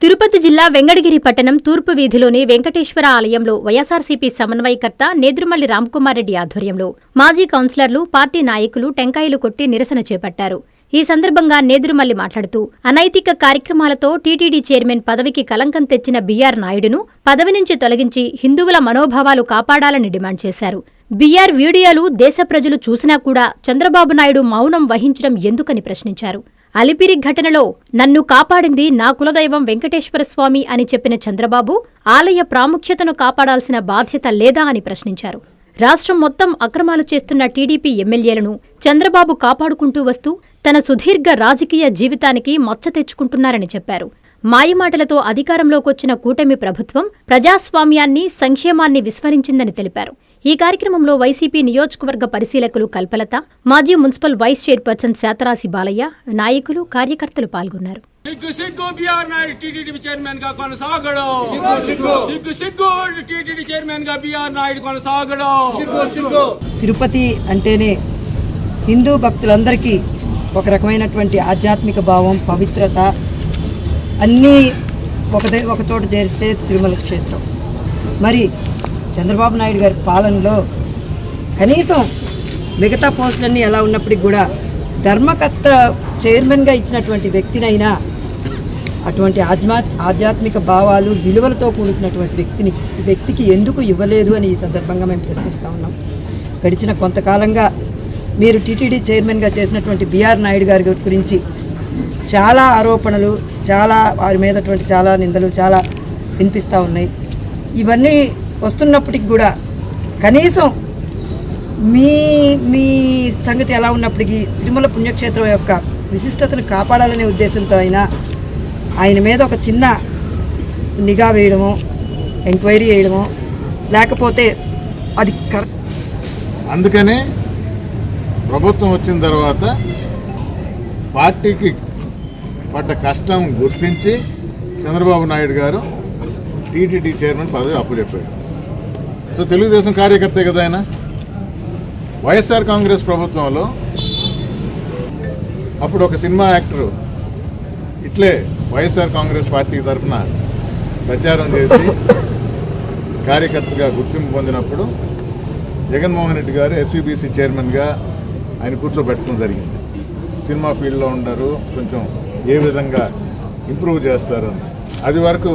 తిరుపతి జిల్లా వెంకటగిరి పట్టణం తూర్పు వీధిలోని వెంకటేశ్వర ఆలయంలో వైఎస్సార్సీపీ సమన్వయకర్త నేదురుమల్లి రామ్కుమార్రెడ్డి ఆధ్వర్యంలో మాజీ కౌన్సిలర్లు, పార్టీ నాయకులు టెంకాయలు కొట్టి నిరసన చేపట్టారు. ఈ సందర్భంగా నేదురుమల్లి మాట్లాడుతూ అనైతిక కార్యక్రమాలతో టీటీడీ చైర్మన్ పదవికి కలంకం తెచ్చిన బీఆర్ నాయుడును పదవి నుంచి తొలగించి హిందువుల మనోభావాలు కాపాడాలని డిమాండ్ చేశారు. బీఆర్ వీడియోలు దేశ ప్రజలు చూసినా కూడా చంద్రబాబు నాయుడు మౌనం వహించడం ఎందుకని ప్రశ్నించారు. అలిపిరి ఘటనలో నన్ను కాపాడింది నా కులదైవం వెంకటేశ్వర స్వామి అని చెప్పిన చంద్రబాబు ఆలయ ప్రాముఖ్యతను కాపాడాల్సిన బాధ్యత లేదా అని ప్రశ్నించారు. రాష్ట్రం మొత్తం అక్రమాలు చేస్తున్న టీడీపీ ఎమ్మెల్యేలను చంద్రబాబు కాపాడుకుంటూ వస్తూ తన సుదీర్ఘ రాజకీయ జీవితానికి మచ్చ తెచ్చుకుంటున్నారని చెప్పారు. మాయమాటలతో అధికారంలోకొచ్చిన కూటమి ప్రభుత్వం ప్రజాస్వామ్యాన్ని, సంక్షేమాన్ని విస్మరించిందని తెలిపారు. ఈ కార్యక్రమంలో వైసీపీ నియోజకవర్గ పరిశీలకులు కల్పలత, మాజీ మున్సిపల్ వైస్ చైర్పర్సన్ శాతరాశి బాలయ్య, నాయకులు, కార్యకర్తలు పాల్గొన్నారు. తిరుపతి అంటేనే హిందూ భక్తులందరికీ ఒక రకమైనటువంటి ఆధ్యాత్మిక భావం, పవిత్రత అన్నీ ఒక చోట చేరిస్తే తిరుమల క్షేత్రం. మరి చంద్రబాబు నాయుడు గారి పాలనలో కనీసం మిగతా పోస్టులన్నీ ఎలా ఉన్నప్పటికీ కూడా ధర్మకర్త చైర్మన్గా ఇచ్చినటువంటి వ్యక్తినైనా అటువంటి ఆధ్యాత్మిక భావాలు, విలువలతో కూడుకున్నటువంటి వ్యక్తికి ఎందుకు ఇవ్వలేదు అని ఈ సందర్భంగా మేము ప్రశ్నిస్తూ ఉన్నాం. గడిచిన కొంతకాలంగా మీరు టీటీడీ చైర్మన్గా చేసినటువంటి బీఆర్ నాయుడు గారి గురించి చాలా ఆరోపణలు, వారి మీదటువంటి చాలా నిందలు చాలా వినిపిస్తూ ఉన్నాయి. ఇవన్నీ వస్తున్నప్పటికి కూడా కనీసం మీ సంగతి ఎలా ఉన్నప్పటికీ తిరుమల పుణ్యక్షేత్రం యొక్క విశిష్టతను కాపాడాలనే ఉద్దేశంతో ఆయన మీద ఒక చిన్న నిఘా వేయడమో, ఎంక్వైరీ చేయడమో, లేకపోతే అది కరెక్ట్. అందుకనే ప్రభుత్వం వచ్చిన తర్వాత పార్టీకి పడ్డ కష్టం గుర్తించి చంద్రబాబు నాయుడు గారు టీటీడీ చైర్మన్ పదవి అప్పచెప్పాడు. సో తెలుగుదేశం కార్యకర్తే కదా ఆయన. వైఎస్ఆర్ కాంగ్రెస్ ప్రభుత్వంలో అప్పుడు ఒక సినిమా యాక్టరు ఇట్లే వైఎస్ఆర్ కాంగ్రెస్ పార్టీ తరఫున ప్రచారం చేసి కార్యకర్తగా గుర్తింపు పొందినప్పుడు జగన్మోహన్ రెడ్డి గారు ఎస్వీబీసీ చైర్మన్గా ఆయన కూర్చోబెట్టడం జరిగింది. సినిమా ఫీల్డ్లో ఉండరు, కొంచెం ఏ విధంగా ఇంప్రూవ్ చేస్తారు. అది వరకు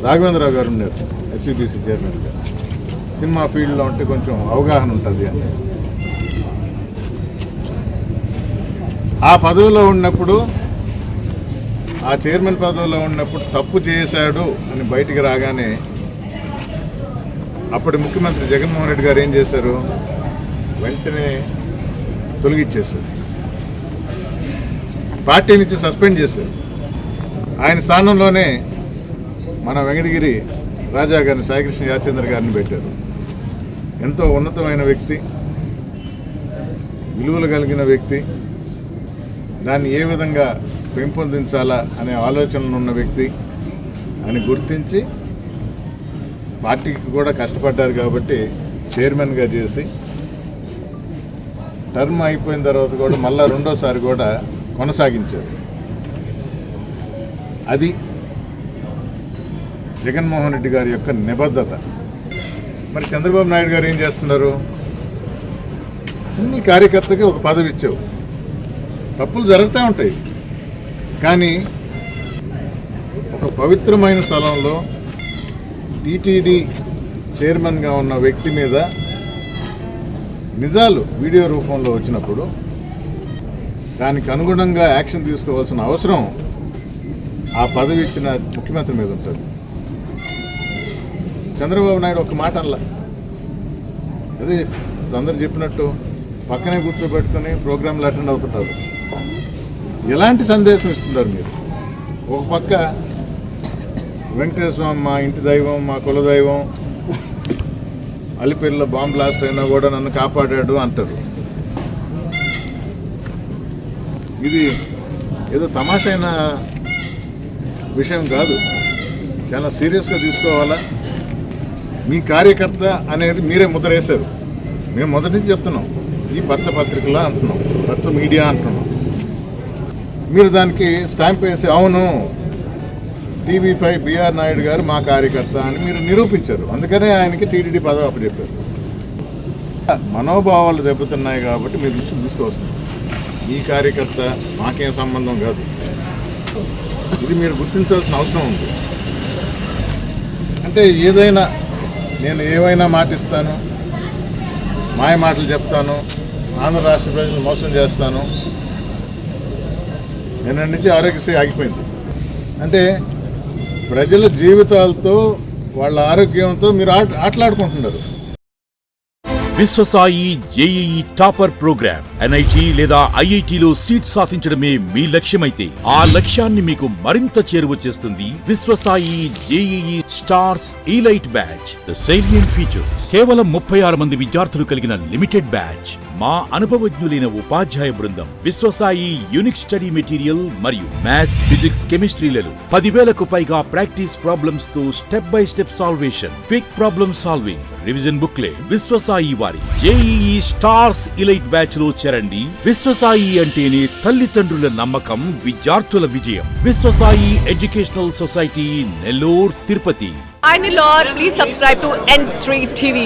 రాఘవేంద్రరావు గారు ఉన్నారు ఎస్వీబీసీ చైర్మన్గా. సినిమా ఫీల్డ్లో ఉంటే కొంచెం అవగాహన ఉంటుంది అని ఆ పదవిలో ఉన్నప్పుడు, ఆ చైర్మన్ పదవిలో ఉన్నప్పుడు తప్పు చేశాడు అని బయటికి రాగానే అప్పటి ముఖ్యమంత్రి జగన్మోహన్ రెడ్డి గారు ఏం చేశారు, వెంటనే తొలగించేశారు, పార్టీ నుంచి సస్పెండ్ చేశారు. ఆయన స్థానంలోనే మన వెంకటగిరి రాజా గారిని, సాయికృష్ణ యాచంద్ర గారిని పెట్టారు. ఎంతో ఉన్నతమైన వ్యక్తి, విలువలు కలిగిన వ్యక్తి, దాన్ని ఏ విధంగా పెంపొందించాలా అనే ఆలోచనలు ఉన్న వ్యక్తి అని గుర్తించి పార్టీకి కూడా కష్టపడ్డారు కాబట్టి చైర్మన్గా చేసి టర్మ్ అయిపోయిన తర్వాత కూడా మళ్ళా రెండోసారి కూడా కొనసాగించారు. అది జగన్మోహన్ రెడ్డి గారి యొక్క నిబద్ధత. మరి చంద్రబాబు నాయుడు గారు ఏం చేస్తున్నారు, అన్ని కార్యకర్తకి ఒక పదవి ఇచ్చావు, తప్పులు జరుగుతూ ఉంటాయి, కానీ ఒక పవిత్రమైన స్థలంలో టీటీడీ చైర్మన్గా ఉన్న వ్యక్తి మీద నిజాలు వీడియో రూపంలో వచ్చినప్పుడు దానికి అనుగుణంగా యాక్షన్ తీసుకోవాల్సిన అవసరం ఆ పదవి ఇచ్చిన ముఖ్యమంత్రి మీద ఉంటుంది. చంద్రబాబు నాయుడు ఒక మాట అనలా, అదే అందరు చెప్పినట్టు పక్కనే కూర్చోబెట్టుకుని ప్రోగ్రాంలు అటెండ్ అవుతుంటారు. ఎలాంటి సందేశం ఇస్తున్నారు మీరు? ఒక పక్క వెంకటేశ్వర స్వామి మా ఇంటి దైవం, మా కులదైవం, అలిపిరిలో బాంబ్ బ్లాస్ట్ అయినా కూడా నన్ను కాపాడాడు అంటారు. ఇది ఏదో తమాషైన విషయం కాదు, చాలా సీరియస్గా తీసుకోవాలా. మీ కార్యకర్త అనేది మీరే ముద్ర వేశారు. మేము మొదటి నుంచి చెప్తున్నాం, ఈ పచ్చ పత్రికలా అంటున్నాం, పచ్చ మీడియా అంటున్నాం. మీరు దానికి స్టాంప్ వేసి అవును టీవీ5 బిఆర్ నాయుడు గారు మా కార్యకర్త అని మీరు నిరూపించారు. అందుకనే ఆయనకి టీటీడీ పదవి అప్పచెప్పారు. మనోభావాలు దెబ్బతున్నాయి కాబట్టి మీరు దృష్టి తీసుకొస్తుంది. ఈ కార్యకర్త మాకేం సంబంధం కాదు. ఇది మీరు గుర్తించాల్సిన అవసరం ఉంది. అంటే ఏదైనా నేను ఏమైనా మాటిస్తాను, మాయ మాటలు చెప్తాను, ఆంధ్ర రాష్ట్ర ప్రజలను మోసం చేస్తాను. నిన్నటి నుంచి ఆరోగ్యశ్రీ ఆగిపోయింది. అంటే ప్రజల జీవితాలతో వాళ్ళ ఆరోగ్యంతో మీరు ఆటలాడుకుంటున్నారు. Vishwasai JEE topper program NIT లేదా ఐఐటిలో సీట్ సాధించడమే మీ లక్ష్యమైతే ఆ లక్ష్యాన్ని మీకు మరింత చేరువ చేస్తుంది Viswasai JEE stars elite batch. The salient features: కేవలం 36 మంది విద్యార్థులు కలిగిన లిమిటెడ్ బ్యాచ్, మా అనుభవజ్ఞులైన ఉపాధ్యాయ బృందం, విశ్వసాయి యూనిక్ స్టడీ మెటీరియల్ మరియు మ్యాథ్స్, ఫిజిక్స్, కెమిస్ట్రీలలో 10,000కు పైగా ప్రాక్టీస్ ప్రాబ్లమ్స్ తో step by step salvation, quick problem solving, revision booklet. Viswasai వారి జేఈఈ స్టార్స్ ఇలైట్ బ్యాచ్ లో చేరండి. విశ్వసాయి అంటేనే తల్లిదండ్రుల నమ్మకం, విద్యార్థుల విజయం. Viswasai educational society, Nellore, Tirupati. Hi Nilor, please subscribe to N3 TV.